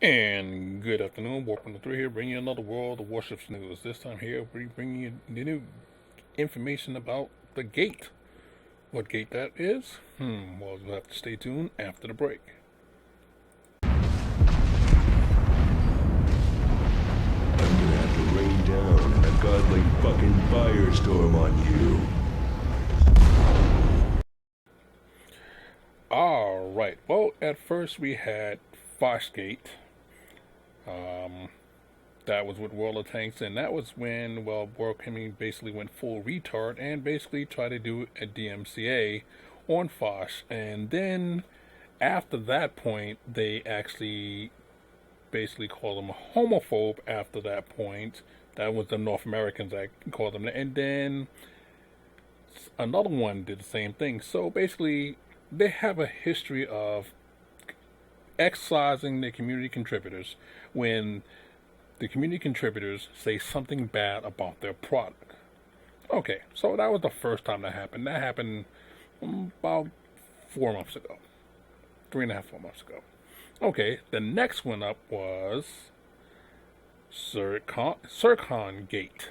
And good afternoon, Warp through here, bringing you another World of Warships news. This time here, we bring you the new information about the gate. What gate that is? Well, you'll have to stay tuned after the break. I'm gonna have to rain down a godly fucking firestorm on you. Alright, well, at first we had Ichase Gate. That was with World of Tanks, and that was when, well, Wargaming basically went full retard and basically tried to do a DMCA on Fosh. And then after that point, they actually basically called him a homophobe after that point. That was the North Americans that called him. And then another one did the same thing. So basically, they have a history of excising the community contributors when the community contributors say something bad about their product. Okay, so that was the first time that happened. That happened about 4 months ago. 3.5, 4 months ago. Okay, the next one up was censoring Gate.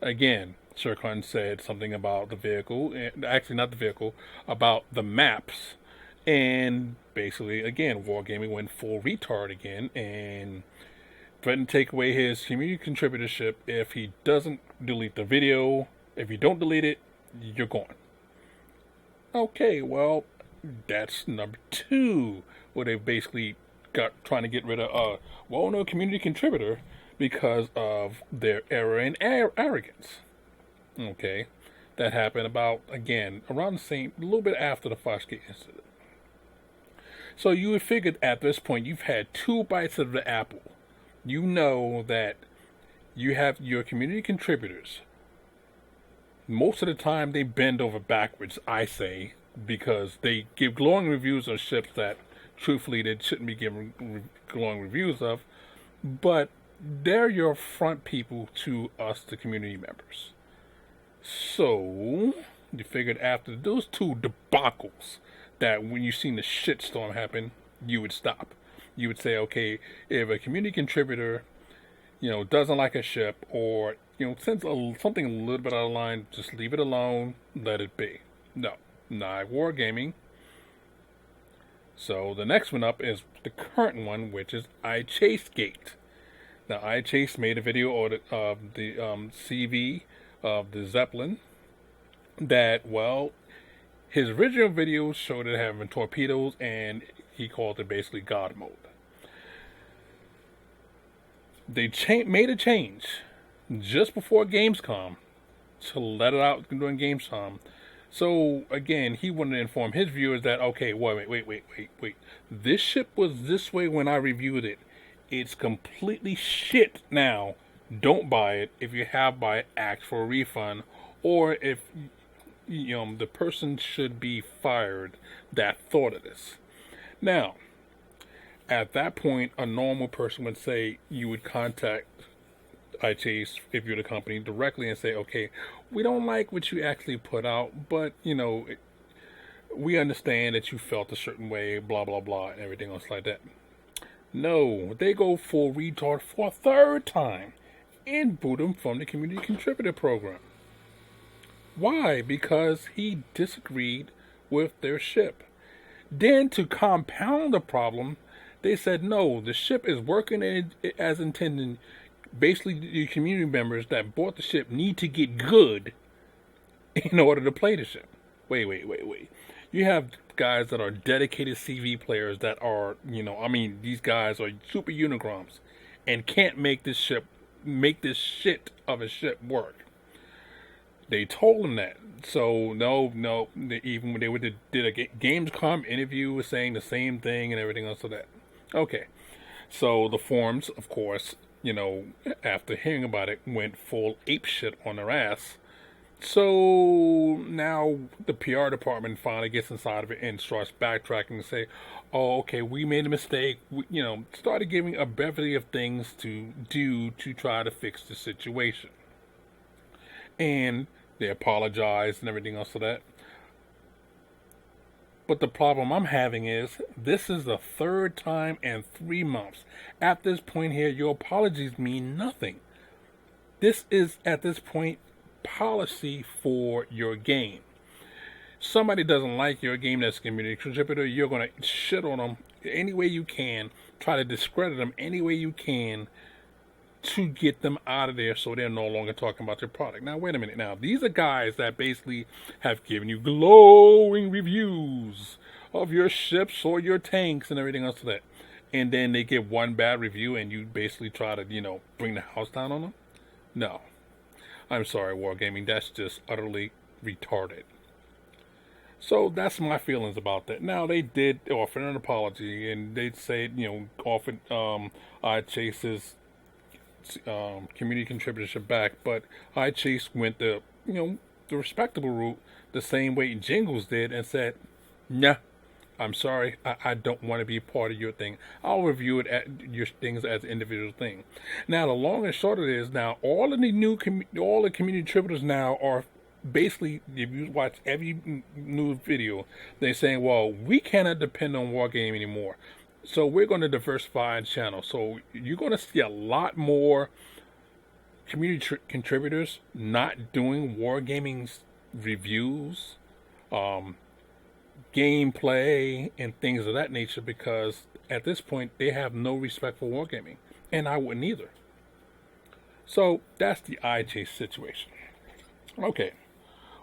Again, Sircon said something about the vehicle, actually not the vehicle, about the maps. And basically, again, Wargaming went full retard again and threatened to take away his community contributorship if he doesn't delete the video. If you don't delete it, you're gone. Okay, well, that's number two, where they basically got trying to get rid of no community contributor because of their error and arrogance. Okay, that happened about, again, around the same, a little bit after the Foxgate incident. So you would figure at this point you've had 2 bites of the apple. You know that you have your community contributors. Most of the time they bend over backwards, I say, because they give glowing reviews on ships that truthfully they shouldn't be giving glowing reviews of, but they're your front people to us, the community members. So you figured after those 2 debacles that when you seen the shitstorm happen, you would stop. You would say, okay, if a community contributor, doesn't like a ship or, sends something a little bit out of line, just leave it alone, let it be. No, not Wargaming. So the next one up is the current one, which is Ichase Gate. Now, Ichase made a video of the CV of the Zeppelin that, well, his original video showed it having torpedoes, and he called it basically God mode. They made a change just before Gamescom to let it out during Gamescom. So again, he wanted to inform his viewers that, okay, wait. This ship was this way when I reviewed it. It's completely shit now. Don't buy it. If you have buy it, ask for a refund, or if the person should be fired that thought of this. Now, at that point, a normal person would say you would contact Ichase, if you're the company, directly and say, okay, we don't like what you actually put out, but, we understand that you felt a certain way, blah, blah, blah, and everything else like that. No, they go full retard for a third time and boot him from the community contributor program. Why? Because he disagreed with their ship. Then, to compound the problem, they said, no, the ship is working as intended. Basically, the community members that bought the ship need to get good in order to play the ship. Wait. You have guys that are dedicated CV players that are, these guys are super unigrams and can't make this shit of a ship work. They told him that. So, no, even when they did a Gamescom interview saying the same thing and everything else like that. Okay, so the forums, of course, after hearing about it, went full apeshit on their ass. So now the PR department finally gets inside of it and starts backtracking and say, oh, okay, we made a mistake. We, started giving a bevy of things to do to try to fix the situation. And they apologized and everything else for that. But the problem I'm having is this is the third time in 3 months. At this point here, your apologies mean nothing. This is, at this point, policy for your game. Somebody doesn't like your game that's a community contributor, you're going to shit on them any way you can, try to discredit them any way you can to get them out of there so they're no longer talking about your product. Now, wait a minute. Now, these are guys that basically have given you glowing reviews of your ships or your tanks and everything else to that. And then they give one bad review and you basically try to, bring the house down on them? No. I'm sorry, Wargaming. That's just utterly retarded. So that's my feelings about that. Now, they did offer an apology, and they said, offered Ichase's community contributorship back, but Ichase went the respectable route, the same way Jingles did, and said, "Nah, I'm sorry, I don't want to be part of your thing. I'll review it at your things as an individual thing." Now, the long and short of it is, now all the community contributors now are basically, if you watch every new video, they're saying, well, we cannot depend on Wargame anymore, so we're going to diversify our channel. So you're going to see a lot more community contributors not doing Wargaming's reviews, gameplay, and things of that nature, because at this point they have no respect for Wargaming, and I wouldn't either. So that's the IJ situation. Okay.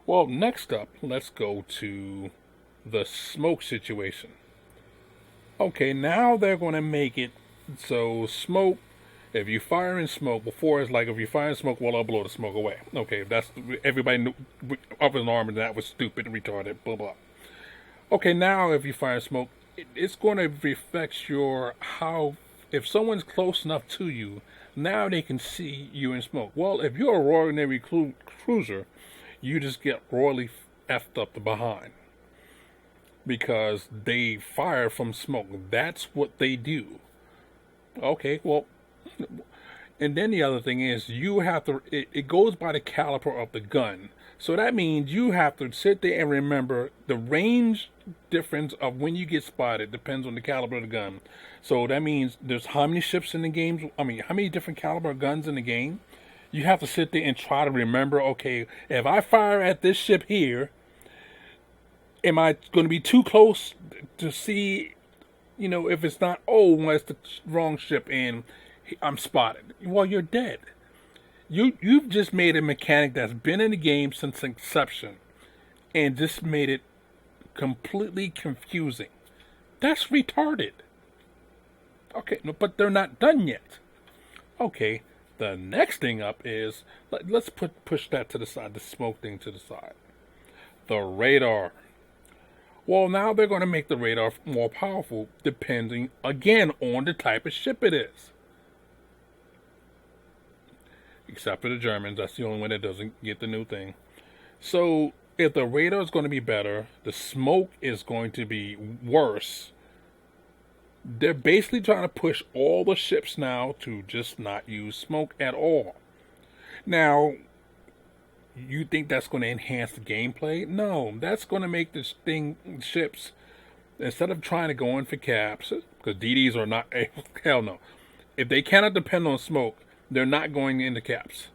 Well, next up, let's go to the smoke situation. Okay, now they're going to make it so smoke, if you fire in smoke, before it's like, if you fire in smoke, well, I'll blow the smoke away. Okay, that's, everybody knew, up in arm, and that was stupid and retarded, blah, blah. Okay, now if you fire in smoke, it's going to affect if someone's close enough to you, now they can see you in smoke. Well, if you're a Royal Navy cruiser, you just get royally effed up the behind, because they fire from smoke. That's what they do. Okay, well, and then the other thing is, you have to, it goes by the caliber of the gun. So that means you have to sit there and remember the range difference of when you get spotted depends on the caliber of the gun. So that means there's how many ships in the game, how many different caliber guns in the game. You have to sit there and try to remember, okay, if I fire at this ship here, am I going to be too close to see, if it's not, it's the wrong ship and I'm spotted? Well, you're dead. You've just made a mechanic that's been in the game since inception and just made it completely confusing. That's retarded. Okay, no, but they're not done yet. Okay. The next thing up is, let's push that to the side, the smoke thing to the side. The radar. Well, now they're going to make the radar more powerful, depending, again, on the type of ship it is. Except for the Germans, that's the only one that doesn't get the new thing. So, if the radar is going to be better, the smoke is going to be worse. They're basically trying to push all the ships now to just not use smoke at all. Now, you think that's going to enhance the gameplay? No, that's going to make this ships, instead of trying to go in for caps, because DDs are not, hell no. If they cannot depend on smoke, they're not going into caps.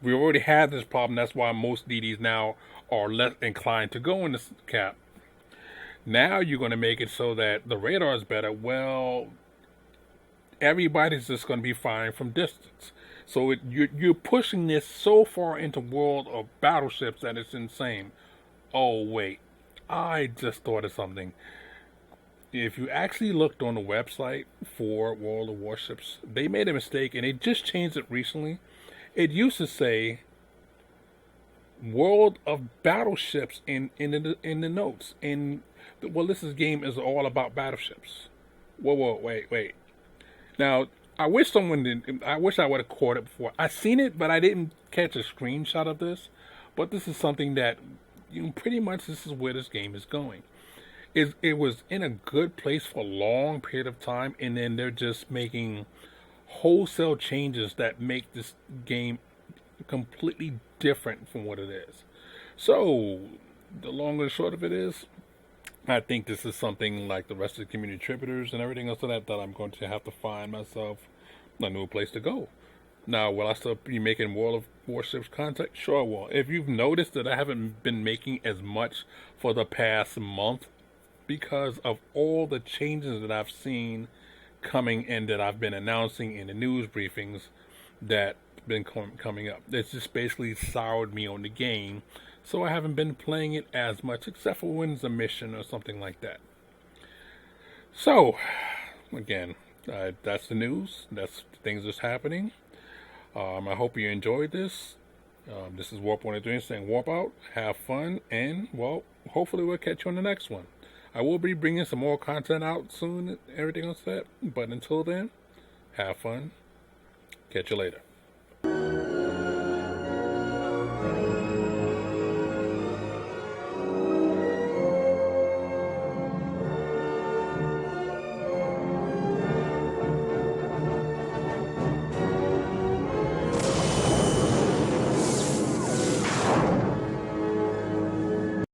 We already had this problem, that's why most DDs now are less inclined to go into cap. Now you're going to make it so that the radar is better. Well, everybody's just going to be firing from distance. So you're pushing this so far into world of battleships that it's insane. Oh, wait. I just thought of something. If you actually looked on the website for World of Warships, they made a mistake, and they just changed it recently. It used to say World of Battleships in the notes. Well, this game is all about battleships. Whoa, wait. Now, I wish I would have caught it before. I seen it, but I didn't catch a screenshot of this. But this is something that, pretty much this is where this game is going. It was in a good place for a long period of time, and then they're just making wholesale changes that make this game completely different from what it is. So, the long and short of it is, I think this is something like the rest of the community contributors and everything else of that I'm going to have to find myself a new place to go. Now, will I still be making World of Warships content? Sure, I will. If you've noticed that I haven't been making as much for the past month because of all the changes that I've seen coming and that I've been announcing in the news briefings that been coming up. It's just basically soured me on the game, so I haven't been playing it as much, except for when it's a mission or something like that. So, again, that's the news. That's the things that's happening. I hope you enjoyed this. This is Warp 103 saying warp out, have fun, and, well, hopefully we'll catch you on the next one. I will be bringing some more content out soon, everything else that, but until then, have fun. Catch you later.